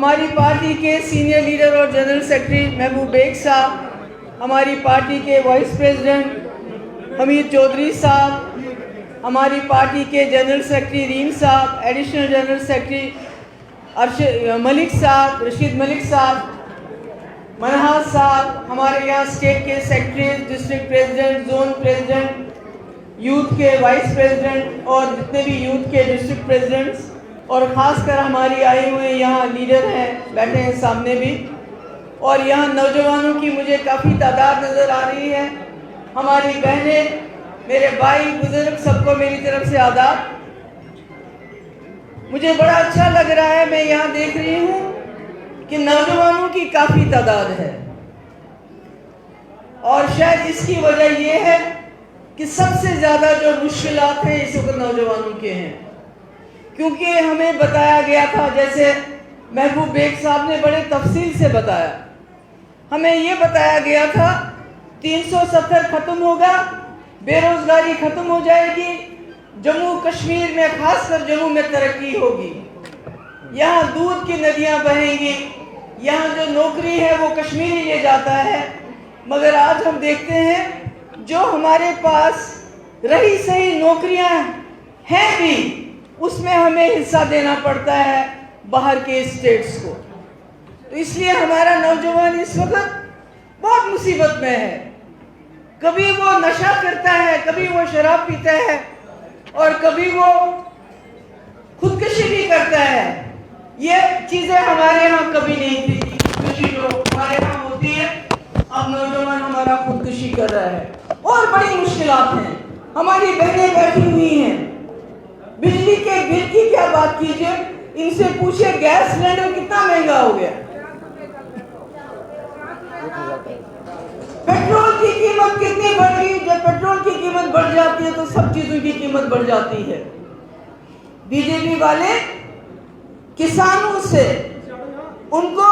हमारी पार्टी के senior leader और जनरल सेक्रेटरी महबूब बेग साहब, हमारी पार्टी के वाइस प्रेसिडेंट हमीद चौधरी साहब, हमारी पार्टी के जनरल सेक्रेटरी रीम साहब, एडिशनल जनरल सेक्रेटरी मलिक साहब, रशीद मलिक साहब, मनहास साहब, हमारे यहाँ स्टेट के secretary, district president, zone president, youth के वाइस प्रेसिडेंट और जितने भी यूथ के डिस्ट्रिक्ट प्रेसिडेंट्स और ख़ासकर हमारी आए हुए यहाँ लीडर हैं, बैठे हैं सामने भी, और यहाँ नौजवानों की मुझे काफ़ी तादाद नज़र आ रही है। हमारी बहनें, मेरे भाई, बुजुर्ग, सबको मेरी तरफ से आदाब। मुझे बड़ा अच्छा लग रहा है, मैं यहाँ देख रही हूँ कि नौजवानों की काफ़ी तादाद है और शायद इसकी वजह ये है कि सबसे ज़्यादा जो मुश्किलात हैं इस वक्त नौजवानों के हैं, क्योंकि हमें बताया गया था, जैसे महबूब बेग साहब ने बड़े तफसील से बताया, हमें ये बताया गया था 370 ख़त्म होगा, बेरोज़गारी ख़त्म हो जाएगी, जम्मू कश्मीर में, खासकर जम्मू में तरक्की होगी, यहाँ दूध की नदियाँ बहेंगी, यहाँ जो नौकरी है वो कश्मीरी ले जाता है। मगर आज हम देखते हैं जो हमारे पास रही सही नौकरियाँ हैं भी, उसमें हमें हिस्सा देना पड़ता है बाहर के स्टेट्स को। तो इसलिए हमारा नौजवान इस वक्त बहुत मुसीबत में है। कभी वो नशा करता है, कभी वो शराब पीता है और कभी वो खुदकुशी भी करता है। ये चीज़ें हमारे यहाँ कभी नहीं थी। खुदकुशी जो हमारे यहाँ होती है, अब नौजवान हमारा खुदकुशी कर रहा है और बड़ी मुश्किलात हैं। हमारी बहनें बैठी हुई हैं, बिजली के बिल की क्या बात कीजिए, इनसे पूछे गैस सिलेंडर कितना महंगा हो गया, पेट्रोल की कीमत कितनी बढ़ गई। जब पेट्रोल की कीमत बढ़ जाती है तो सब चीजों की कीमत बढ़ जाती है। बीजेपी वाले किसानों से, उनको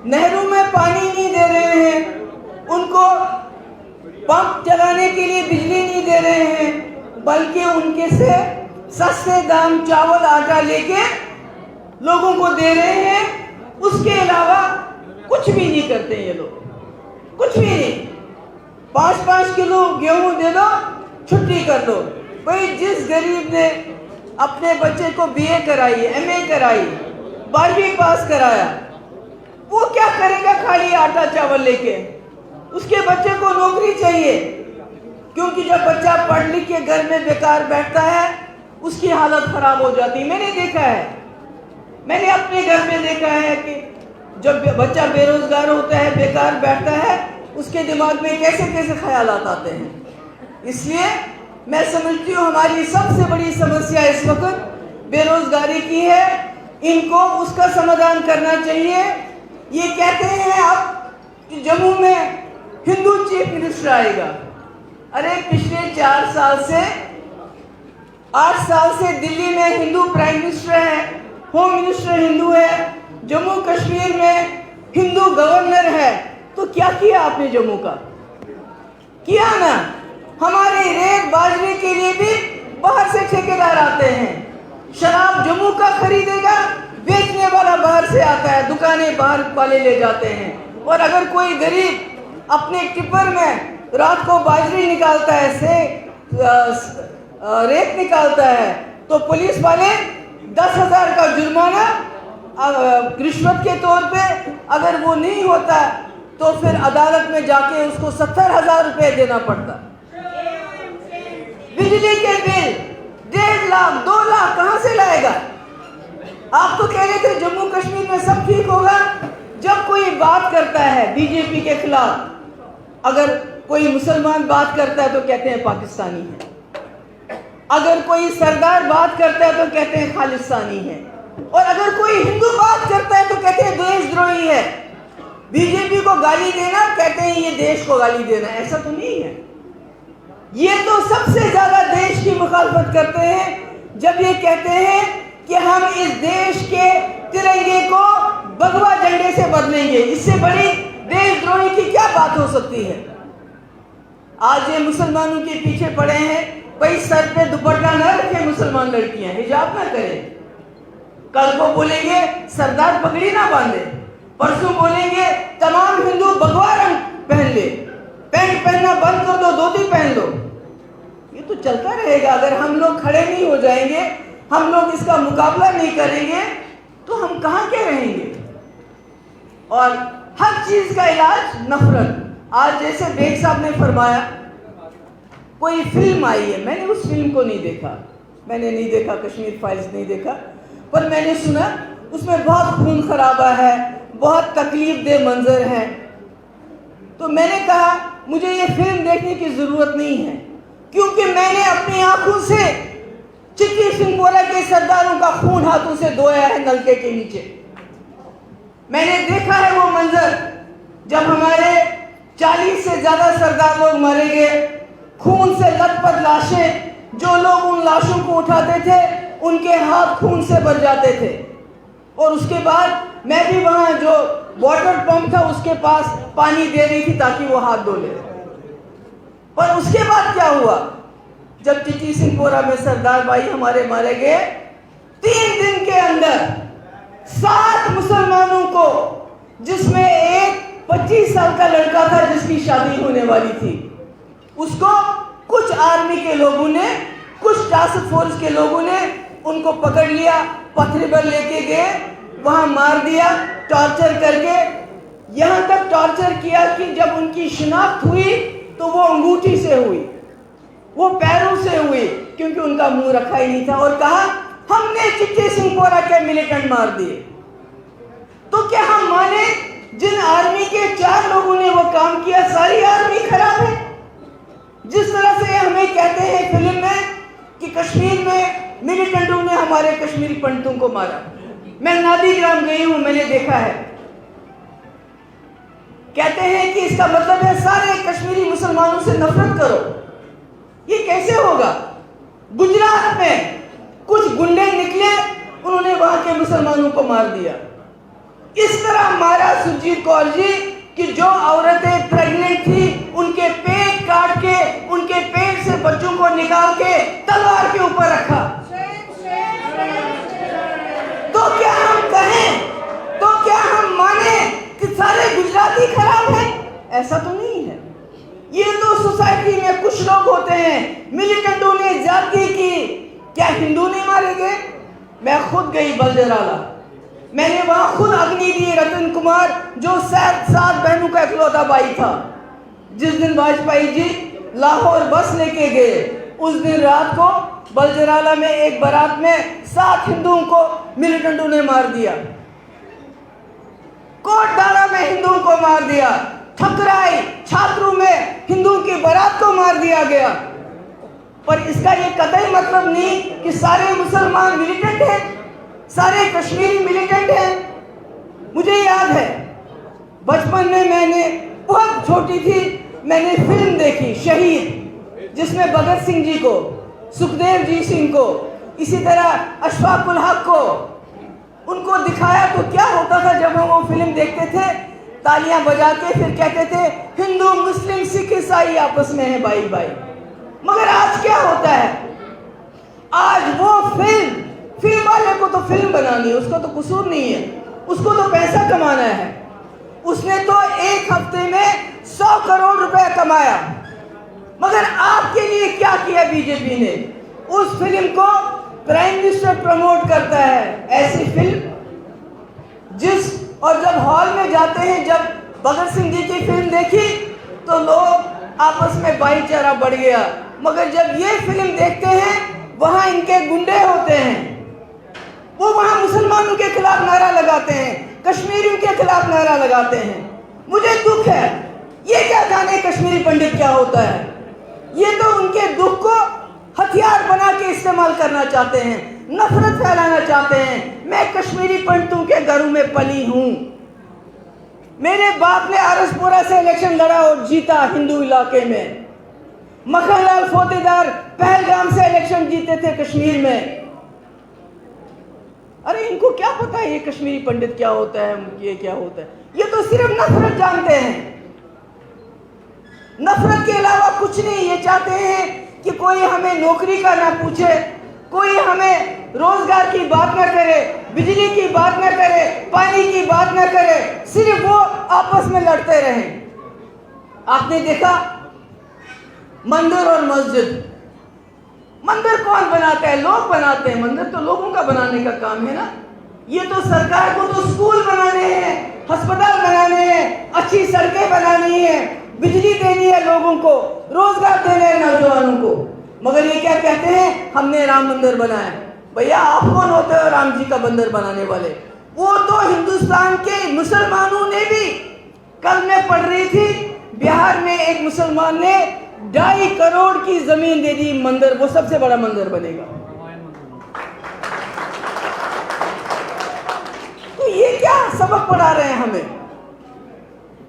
नहरों में पानी नहीं दे रहे हैं, उनको पंप चलाने के लिए बिजली नहीं दे रहे हैं, बल्कि उनके से सस्ते दाम चावल आटा लेके लोगों को दे रहे हैं। उसके अलावा कुछ भी नहीं करते ये लोग, कुछ भी नहीं। 5-5 किलो गेहूं दे दो, छुट्टी कर दो। भाई, जिस गरीब ने अपने बच्चे को बीए कराई, एमए कराई, 12वीं पास कराया, वो क्या करेगा खाली आटा चावल लेके? उसके बच्चे को नौकरी चाहिए, क्योंकि जब बच्चा पढ़ लिख के घर में बेकार बैठता है उसकी हालत खराब हो जाती है। मैंने देखा है, मैंने अपने घर में देखा है कि जब बच्चा बेरोजगार होता है, बेकार बैठता है, उसके दिमाग में कैसे कैसे ख्यालात आते हैं। इसलिए मैं समझती हूँ हमारी सबसे बड़ी समस्या इस वक्त बेरोजगारी की है। इनको उसका समाधान करना चाहिए। ये कहते हैं अब कि जम्मू में हिंदू चीफ मिनिस्टर आएगा। अरे, पिछले 4 साल से, 8 साल से दिल्ली में हिंदू प्राइम मिनिस्टर है, होम मिनिस्टर हिंदू है, जम्मू कश्मीर में हिंदू गवर्नर है। तो क्या किया आपने जम्मू का? किया ना। हमारे रेत बाजरे के लिए भी बाहर से ठेकेदार आते हैं। शराब जम्मू का खरीदेगा, बेचने वाला बाहर से आता है, दुकानें बाहर वाले ले जाते हैं। और अगर कोई गरीब अपने टिप्पर में रात को बाजरी निकालता है, से रेत निकालता है, तो पुलिस वाले 10,000 का जुर्माना रिश्वत के तौर पे, अगर वो नहीं होता तो फिर अदालत में जाके उसको 70,000 रुपये देना पड़ता। बिजली के बिल 1.5 लाख 2 लाख कहाँ से लाएगा? आप तो कह रहे थे जम्मू कश्मीर में सब ठीक होगा। जब कोई बात करता है बीजेपी के खिलाफ, अगर कोई मुसलमान बात करता है तो कहते हैं पाकिस्तानी है, अगर कोई सरदार बात करता है तो कहते हैं खालिस्तानी है, और अगर कोई हिंदू बात करता है तो कहते हैं देशद्रोही है। बीजेपी को गाली देना, कहते हैं ये देश को गाली देना। ऐसा तो नहीं है। ये तो सबसे ज्यादा देश की मुखालफत करते हैं जब ये कहते हैं कि हम इस देश के तिरंगे को भगवा झंडे से बदलेंगे। इससे बड़ी देशद्रोही की क्या बात हो सकती है? आज ये मुसलमानों के पीछे पड़े हैं। भाई, सर पे दुपट्टा ना रखें मुसलमान लड़कियां, हिजाब ना करें। कल को बोलेंगे सरदार पगड़ी ना बांधे, परसों बोलेंगे तमाम हिंदू भगवा रंग पहन ले, पैंट पहनना बंद कर दो, धोती पहन लो। ये तो चलता रहेगा। अगर हम लोग खड़े नहीं हो जाएंगे, हम लोग इसका मुकाबला नहीं करेंगे, तो हम कहाँ के रहेंगे। और हर चीज का इलाज नफरत। आज जैसे बेग साहब ने फरमाया, कोई फिल्म आई है, मैंने उस फिल्म को नहीं देखा, मैंने नहीं देखा, कश्मीर फाइल्स नहीं देखा, पर मैंने सुना उसमें बहुत खून खराबा है, बहुत तकलीफ दे मंजर है। तो मैंने कहा मुझे ये फिल्म देखने की जरूरत नहीं है, क्योंकि मैंने अपनी आंखों से चिट्टी सिंह के सरदारों का खून हाथों से धोया है नलके के नीचे। मैंने देखा है वो मंजर जब हमारे 40 से ज्यादा सरदार लोग मारे गए, खून से लथपथ लाशें, जो लोग उन लाशों को उठाते थे उनके हाथ खून से भर जाते थे। और उसके बाद मैं भी वहां जो वाटर पंप था उसके पास पानी दे रही थी ताकि वो हाथ धो ले। पर उसके बाद क्या हुआ, जब चिट्टी सिंह में सरदार भाई हमारे मारे गए, 3 दिन के अंदर 7 मुसलमानों को, जिसमें एक 25 साल का लड़का था जिसकी शादी होने वाली थी, उसको कुछ आर्मी के लोगों ने, कुछ टास्क फोर्स के लोगों ने उनको पकड़ लिया, पथरीबर लेके गए, वहां मार दिया टॉर्चर करके। यहां तक टॉर्चर किया कि जब उनकी शिनाख्त हुई तो वो अंगूठी से हुई, वो पैरों से हुई, क्योंकि उनका मुंह रखा ही नहीं था, और कहा हमने चिट्टी सिंह के मिलिटेंट मार दिए। तो क्या हम माने जिन आर्मी के 4 लोगों ने वो काम किया सारी आर्मी खराब है? जिस तरह से हमें कहते हैं फिल्म में कि कश्मीर में मिलिटेंटों ने हमारे कश्मीरी पंडितों को मारा। मैं नादीग्राम गई हूं, मैंने देखा है। कहते हैं कि इसका मतलब है सारे कश्मीरी मुसलमानों से नफरत करो। ये कैसे होगा? गुजरात में कुछ गुंडे निकले, उन्होंने वहां के मुसलमानों को मार दिया। इस तरह मारा सुरजीत कौर जी कि जो औरतें प्रेग्नेंट थी उनके पेट काट के, उनके पेट से बच्चों को निकाल के तलवार के ऊपर रखा। तो क्या हम कहें, तो क्या हम माने कि सारे गुजराती खराब हैं? ऐसा तो नहीं है। ये तो सोसाइटी में कुछ लोग होते हैं, मिलिटेंटों ने ज्यादती की। क्या हिंदू नहीं मारे गए? मैं खुद गई बलजराला, मैंने वहां खुद अग्नि दी। रतन कुमार जो 7 बहनों का इकलौता भाई था, जिस दिन वाजपेयी जी लाहौर बस लेके गए, उस दिन रात को बलजराला में एक बारात में 7 हिंदुओं को मिलिटेंटों ने मार दिया। कोटडारा में हिंदुओं को मार दिया। ठकराई छात्रों में हिंदुओं की बारात को मार दिया गया। पर इसका ये कतई मतलब नहीं कि सारे मुसलमान मिलिटेंट हैं, सारे कश्मीरी मिलिटेंट हैं। मुझे याद है बचपन में, मैंने बहुत छोटी थी, मैंने फिल्म देखी शहीद, जिसमें भगत सिंह जी को, सुखदेव जी सिंह को, इसी तरह अशफाकुल हक को, उनको दिखाया। तो क्या होता था जब हम वो फिल्म देखते थे, तालियां बजा के फिर कहते थे हिंदू मुस्लिम सिख ईसाई आपस में है भाई भाई। मगर आज क्या होता है? आज वो फिल्म वाले को तो फिल्म बनानी है, उसका तो कसूर नहीं है, उसको तो पैसा कमाना है। उसने तो एक हफ्ते में 100 करोड़ रुपए कमाया। मगर आपके लिए क्या किया बीजेपी ने? उस फिल्म को प्राइम मिनिस्टर प्रमोट करता है, ऐसी फिल्म और जब हॉल में जाते हैं, जब भगत सिंह जी की फिल्म देखी तो लोग आपस में भाईचारा बढ़ गया। मगर जब ये फिल्म देखते हैं, वहां इनके गुंडे होते हैं, वो वहां मुसलमानों के खिलाफ नारा लगाते हैं, कश्मीरियों के खिलाफ नारा लगाते हैं। मुझे दुख है, ये क्या जाने कश्मीरी पंडित क्या होता है। ये तो उनके दुख को हथियार बना के इस्तेमाल करना चाहते हैं, नफरत फैलाना चाहते हैं। मैं कश्मीरी पंडितों के घरों में पली हूं। मेरे बाप ने आरसपुरा से इलेक्शन लड़ा और जीता हिंदू इलाके में। मखनलाल फोतेदार पहलगाम से इलेक्शन जीते थे कश्मीर में। अरे इनको क्या पता है ये कश्मीरी पंडित क्या होता है, ये क्या होता है? ये तो सिर्फ नफरत जानते हैं, नफरत के अलावा कुछ नहीं। ये चाहते हैं कि कोई हमें नौकरी का ना पूछे, कोई हमें रोजगार की बात ना करे, बिजली की बात ना करे, पानी की बात ना करे, सिर्फ वो आपस में लड़ते रहे। आपने देखा मंदिर और मस्जिद, मंदिर कौन बनाता है? लोग बनाते हैं। मंदिर तो लोगों का बनाने का काम है ना। ये तो सरकार को तो स्कूल बनाने हैं, अस्पताल बनाने हैं, अच्छी सड़कें बनानी है, बिजली देनी है लोगों को, रोजगार देना है नौजवानों को। मगर ये क्या कहते हैं? हमने राम मंदिर बनाया। भैया आप कौन होते हो राम जी का मंदिर बनाने वाले? वो तो हिंदुस्तान के मुसलमानों ने भी, कल मैं पढ़ रही थी बिहार में एक मुसलमान ने 2.5 करोड़ की जमीन दे दी मंदिर, वो सबसे बड़ा मंदिर बनेगा। तो ये क्या सबक पढ़ा रहे हैं हमें?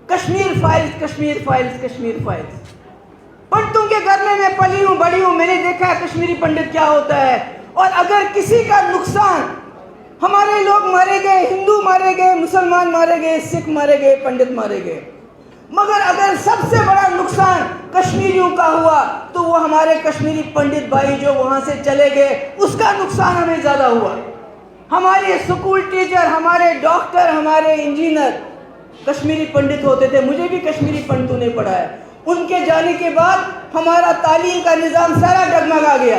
Kashmir files, Kashmir files, Kashmir files. पंडितों के घर में मैं पली हूं, बड़ी हूं, मैंने देखा है कश्मीरी पंडित क्या होता है। और अगर किसी का नुकसान, हमारे लोग मारे गए, हिंदू मारे गए, मुसलमान मारे गए, सिख मारे गए, पंडित मारे गए, मगर अगर सबसे बड़ा नुकसान कश्मीरियों का हुआ तो वो हमारे कश्मीरी पंडित भाई जो वहां से चले गए, उसका नुकसान हमें ज्यादा हुआ। हमारे स्कूल टीचर, हमारे डॉक्टर, हमारे इंजीनियर कश्मीरी पंडित होते थे। मुझे भी कश्मीरी पंडितों ने पढ़ाया। उनके जाने के बाद हमारा तालीम का निज़ाम सारा डगमगा गया।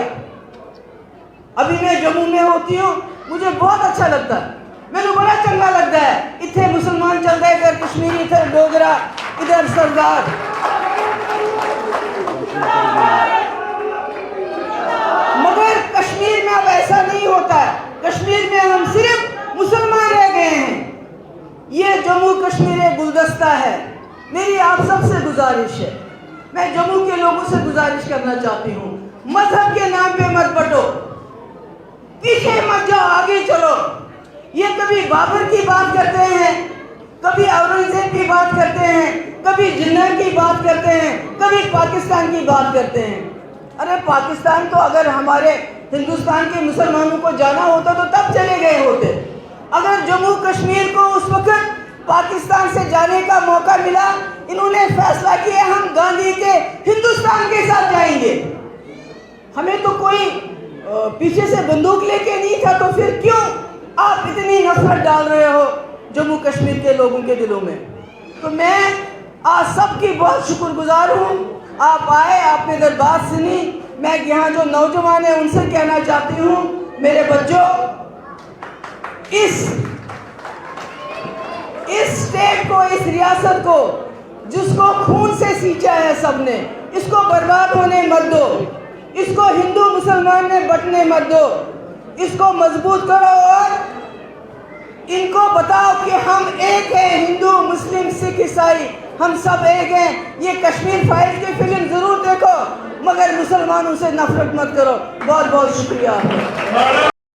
अभी मैं जम्मू में होती हूँ, मुझे बहुत अच्छा लगता है, मैंने बड़ा चंगा लगता है। इतने मुसलमान चल रहे, इधर कश्मीरी, इधर डोगरा, इधर सरदार। मगर कश्मीर में अब ऐसा नहीं होता है। कश्मीर में हम सिर्फ मुसलमान रह गए हैं। ये जम्मू कश्मीर एक गुलदस्ता है। मेरी आप सबसे गुजारिश है, मैं जम्मू के लोगों से गुजारिश करना चाहती हूँ, मजहब के नाम पे मत बटो, पीछे मत जाओ, आगे चलो। ये कभी बाबर की बात करते हैं, कभी औरंगजेब की बात करते हैं, कभी जिन्ना की बात करते हैं, कभी पाकिस्तान की बात करते हैं। अरे पाकिस्तान तो अगर हमारे हिंदुस्तान के मुसलमानों को जाना होता तो तब चले गए होते। अगर जम्मू कश्मीर को उस वक्त पाकिस्तान से जाने का मौका मिला, इन्होंने फैसला किया हम गांधी के हिंदुस्तान के साथ जाएंगे। हमें तो कोई पीछे से बंदूक लेके नहीं था, तो फिर क्यों आप इतनी नफरत डाल रहे हो जम्मू कश्मीर के लोगों के दिलों में? तो मैं आज सबकी बहुत शुक्रगुजार हूँ। आप आए, आपने दरबार सुनी। मैं यहाँ जो नौजवान है उनसे कहना चाहती हूँ, मेरे बच्चों, इस स्टेट को, इस रियासत को, जिसको खून से सींचा है सबने, इसको बर्बाद होने मत दो। इसको हिंदू मुसलमान में बंटने मत दो। इसको मजबूत करो और इनको बताओ कि हम एक हैं, हिंदू, मुस्लिम, सिख, ईसाई, हम सब एक हैं। ये कश्मीर फाइल्स की फिल्म जरूर देखो, मगर मुसलमानों से नफरत मत करो। बहुत बहुत शुक्रिया।